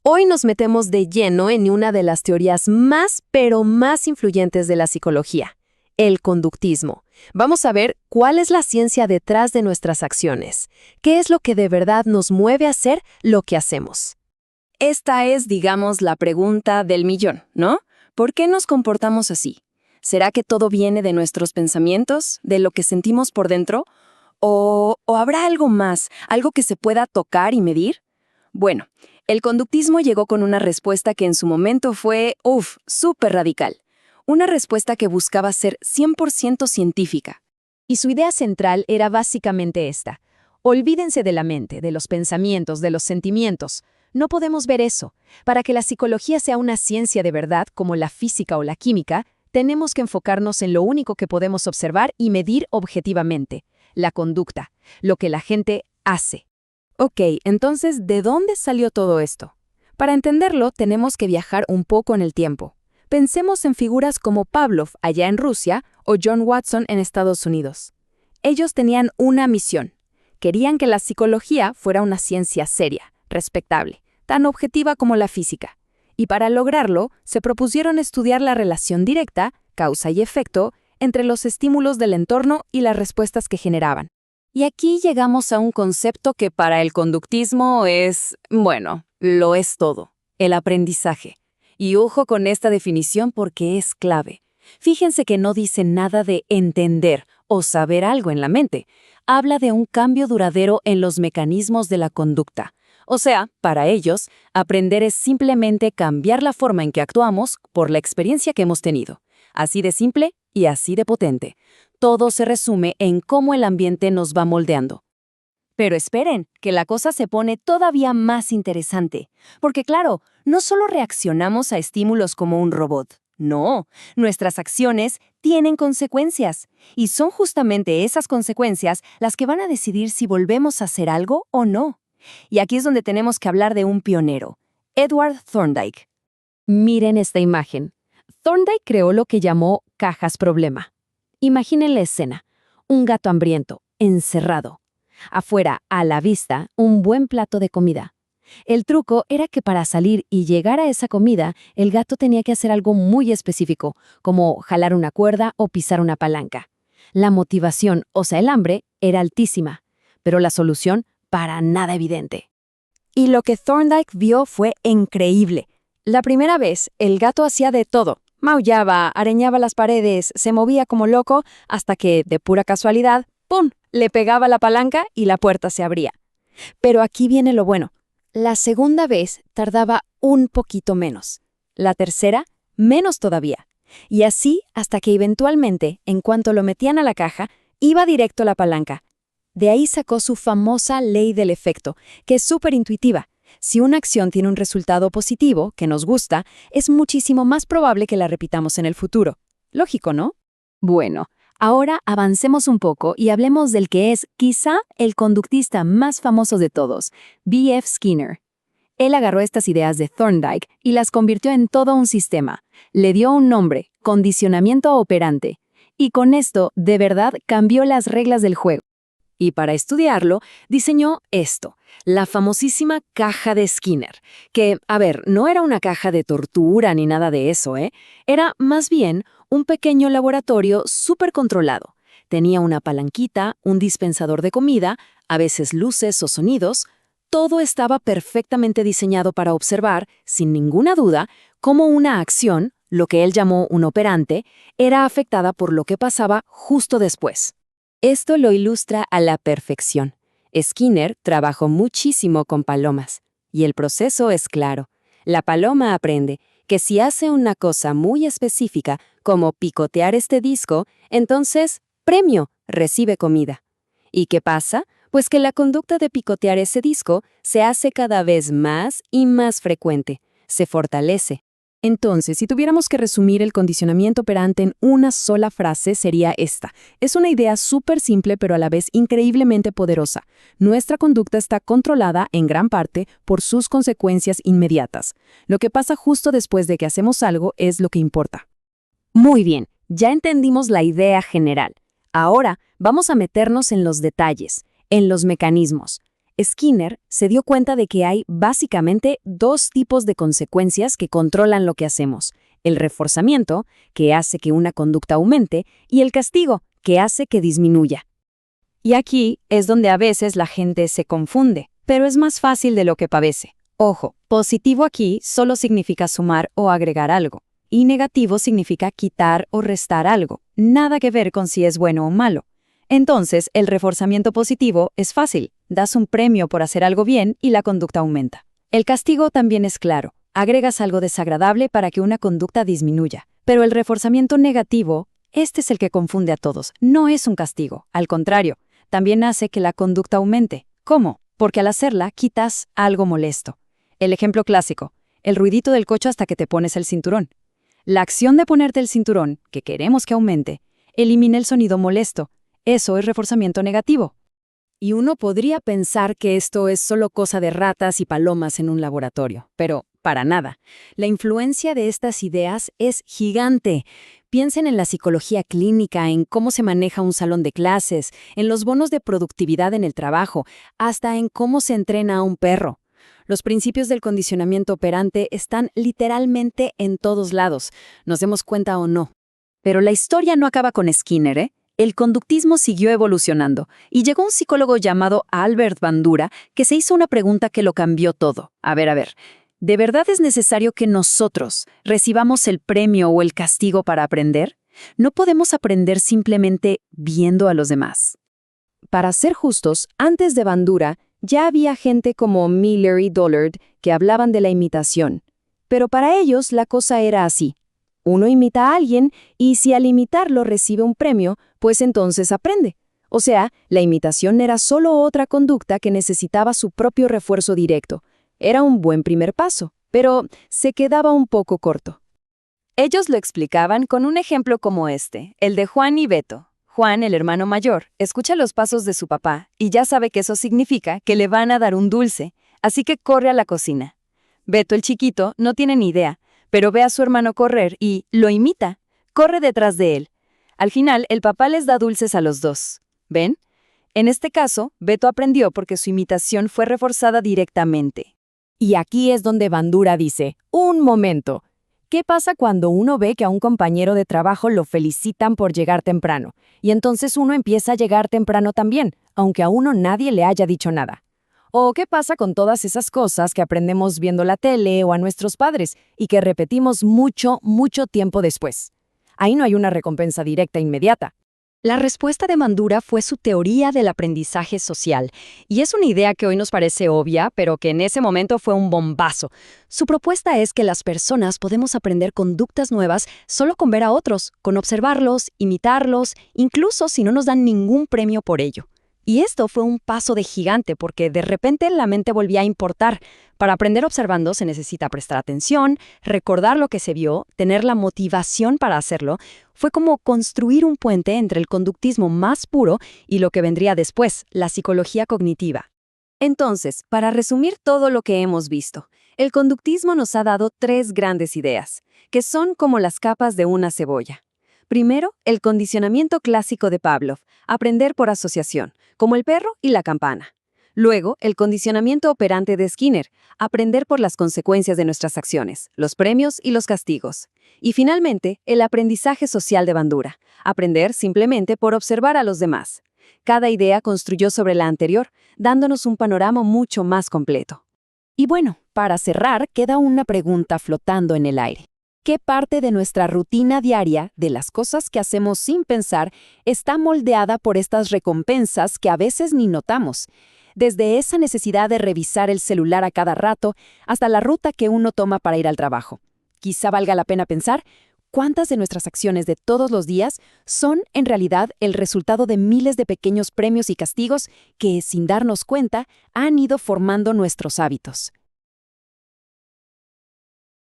Hoy nos metemos de lleno en una de las teorías más, pero más influyentes de la psicología, el conductismo. Vamos a ver cuál es la ciencia detrás de nuestras acciones, qué es lo que de verdad nos mueve a hacer lo que hacemos. Esta es, digamos, la pregunta del millón, ¿no? ¿Por qué nos comportamos así? ¿Será que todo viene de nuestros pensamientos, de lo que sentimos por dentro? ¿O habrá algo más, algo que se pueda tocar y medir? Bueno, el conductismo llegó con una respuesta que en su momento fue, súper radical. Una respuesta que buscaba ser 100% científica. Y su idea central era básicamente esta. Olvídense de la mente, de los pensamientos, de los sentimientos. No podemos ver eso. Para que la psicología sea una ciencia de verdad, como la física o la química, tenemos que enfocarnos en lo único que podemos observar y medir objetivamente, la conducta, lo que la gente hace. Ok, entonces, ¿de dónde salió todo esto? Para entenderlo, tenemos que viajar un poco en el tiempo. Pensemos en figuras como Pavlov allá en Rusia o John Watson en Estados Unidos. Ellos tenían una misión. Querían que la psicología fuera una ciencia seria, respetable, tan objetiva como la física. Y para lograrlo, se propusieron estudiar la relación directa, causa y efecto, entre los estímulos del entorno y las respuestas que generaban. Y aquí llegamos a un concepto que para el conductismo es, lo es todo, el aprendizaje. Y ojo con esta definición porque es clave. Fíjense que no dice nada de entender o saber algo en la mente. Habla de un cambio duradero en los mecanismos de la conducta. O sea, para ellos, aprender es simplemente cambiar la forma en que actuamos por la experiencia que hemos tenido. Así de simple y así de potente. Todo se resume en cómo el ambiente nos va moldeando. Pero esperen, que la cosa se pone todavía más interesante. Porque claro, no solo reaccionamos a estímulos como un robot. No, nuestras acciones tienen consecuencias. Y son justamente esas consecuencias las que van a decidir si volvemos a hacer algo o no. Y aquí es donde tenemos que hablar de un pionero, Edward Thorndike. Miren esta imagen. Thorndike creó lo que llamó cajas problema. Imaginen la escena. Un gato hambriento, encerrado. Afuera, a la vista, un buen plato de comida. El truco era que para salir y llegar a esa comida, el gato tenía que hacer algo muy específico, como jalar una cuerda o pisar una palanca. La motivación, o sea, el hambre, era altísima, pero la solución para nada evidente. Y lo que Thorndike vio fue increíble. La primera vez, el gato hacía de todo. Maullaba, arañaba las paredes, se movía como loco, hasta que, de pura casualidad, ¡pum!, le pegaba la palanca y la puerta se abría. Pero aquí viene lo bueno. La segunda vez tardaba un poquito menos. La tercera, menos todavía. Y así hasta que eventualmente, en cuanto lo metían a la caja, iba directo a la palanca. De ahí sacó su famosa ley del efecto, que es súper intuitiva. Si una acción tiene un resultado positivo, que nos gusta, es muchísimo más probable que la repitamos en el futuro. Lógico, ¿no? Bueno, ahora avancemos un poco y hablemos del que es, quizá, el conductista más famoso de todos, B.F. Skinner. Él agarró estas ideas de Thorndike y las convirtió en todo un sistema. Le dio un nombre, condicionamiento operante. Y con esto, de verdad, cambió las reglas del juego. Y para estudiarlo, diseñó esto, la famosísima caja de Skinner, que, no era una caja de tortura ni nada de eso, Era, más bien, un pequeño laboratorio súper controlado. Tenía una palanquita, un dispensador de comida, a veces luces o sonidos. Todo estaba perfectamente diseñado para observar, sin ninguna duda, cómo una acción, lo que él llamó un operante, era afectada por lo que pasaba justo después. Esto lo ilustra a la perfección. Skinner trabajó muchísimo con palomas, y el proceso es claro. La paloma aprende que si hace una cosa muy específica, como picotear este disco, entonces, premio, recibe comida. ¿Y qué pasa? Pues que la conducta de picotear ese disco se hace cada vez más y más frecuente, se fortalece. Entonces, si tuviéramos que resumir el condicionamiento operante en una sola frase, sería esta. Es una idea súper simple, pero a la vez increíblemente poderosa. Nuestra conducta está controlada, en gran parte, por sus consecuencias inmediatas. Lo que pasa justo después de que hacemos algo es lo que importa. Muy bien, ya entendimos la idea general. Ahora, vamos a meternos en los detalles, en los mecanismos. Skinner se dio cuenta de que hay básicamente dos tipos de consecuencias que controlan lo que hacemos: el reforzamiento, que hace que una conducta aumente, y el castigo, que hace que disminuya. Y aquí es donde a veces la gente se confunde, pero es más fácil de lo que parece. Ojo, positivo aquí solo significa sumar o agregar algo, y negativo significa quitar o restar algo, nada que ver con si es bueno o malo. Entonces, el reforzamiento positivo es fácil, das un premio por hacer algo bien y la conducta aumenta. El castigo también es claro, agregas algo desagradable para que una conducta disminuya. Pero el reforzamiento negativo, este es el que confunde a todos, no es un castigo, al contrario, también hace que la conducta aumente. ¿Cómo? Porque al hacerla quitas algo molesto. El ejemplo clásico, el ruidito del coche hasta que te pones el cinturón. La acción de ponerte el cinturón, que queremos que aumente, elimina el sonido molesto. Eso es reforzamiento negativo. Y uno podría pensar que esto es solo cosa de ratas y palomas en un laboratorio, pero para nada. La influencia de estas ideas es gigante. Piensen en la psicología clínica, en cómo se maneja un salón de clases, en los bonos de productividad en el trabajo, hasta en cómo se entrena a un perro. Los principios del condicionamiento operante están literalmente en todos lados, nos demos cuenta o no. Pero la historia no acaba con Skinner, ¿eh? El conductismo siguió evolucionando y llegó un psicólogo llamado Albert Bandura que se hizo una pregunta que lo cambió todo. A ver, ¿de verdad es necesario que nosotros recibamos el premio o el castigo para aprender? ¿No podemos aprender simplemente viendo a los demás? Para ser justos, antes de Bandura ya había gente como Miller y Dollard que hablaban de la imitación. Pero para ellos la cosa era así. Uno imita a alguien y si al imitarlo recibe un premio, pues entonces aprende. O sea, la imitación era solo otra conducta que necesitaba su propio refuerzo directo. Era un buen primer paso, pero se quedaba un poco corto. Ellos lo explicaban con un ejemplo como este, el de Juan y Beto. Juan, el hermano mayor, escucha los pasos de su papá y ya sabe que eso significa que le van a dar un dulce, así que corre a la cocina. Beto, el chiquito, no tiene ni idea, pero ve a su hermano correr y lo imita, corre detrás de él. Al final, el papá les da dulces a los dos. ¿Ven? En este caso, Beto aprendió porque su imitación fue reforzada directamente. Y aquí es donde Bandura dice, un momento, ¿qué pasa cuando uno ve que a un compañero de trabajo lo felicitan por llegar temprano? Y entonces uno empieza a llegar temprano también, aunque a uno nadie le haya dicho nada. ¿O qué pasa con todas esas cosas que aprendemos viendo la tele o a nuestros padres y que repetimos mucho tiempo después? Ahí no hay una recompensa directa inmediata. La respuesta de Bandura fue su teoría del aprendizaje social, y es una idea que hoy nos parece obvia, pero que en ese momento fue un bombazo. Su propuesta es que las personas podemos aprender conductas nuevas solo con ver a otros, con observarlos, imitarlos, incluso si no nos dan ningún premio por ello. Y esto fue un paso de gigante porque de repente la mente volvía a importar. Para aprender observando se necesita prestar atención, recordar lo que se vio, tener la motivación para hacerlo. Fue como construir un puente entre el conductismo más puro y lo que vendría después, la psicología cognitiva. Entonces, para resumir todo lo que hemos visto, el conductismo nos ha dado tres grandes ideas, que son como las capas de una cebolla. Primero, el condicionamiento clásico de Pavlov, aprender por asociación, como el perro y la campana. Luego, el condicionamiento operante de Skinner, aprender por las consecuencias de nuestras acciones, los premios y los castigos. Y finalmente, el aprendizaje social de Bandura, aprender simplemente por observar a los demás. Cada idea construyó sobre la anterior, dándonos un panorama mucho más completo. Y bueno, para cerrar, queda una pregunta flotando en el aire. ¿Qué parte de nuestra rutina diaria, de las cosas que hacemos sin pensar, está moldeada por estas recompensas que a veces ni notamos? Desde esa necesidad de revisar el celular a cada rato hasta la ruta que uno toma para ir al trabajo. Quizá valga la pena pensar cuántas de nuestras acciones de todos los días son en realidad el resultado de miles de pequeños premios y castigos que, sin darnos cuenta, han ido formando nuestros hábitos.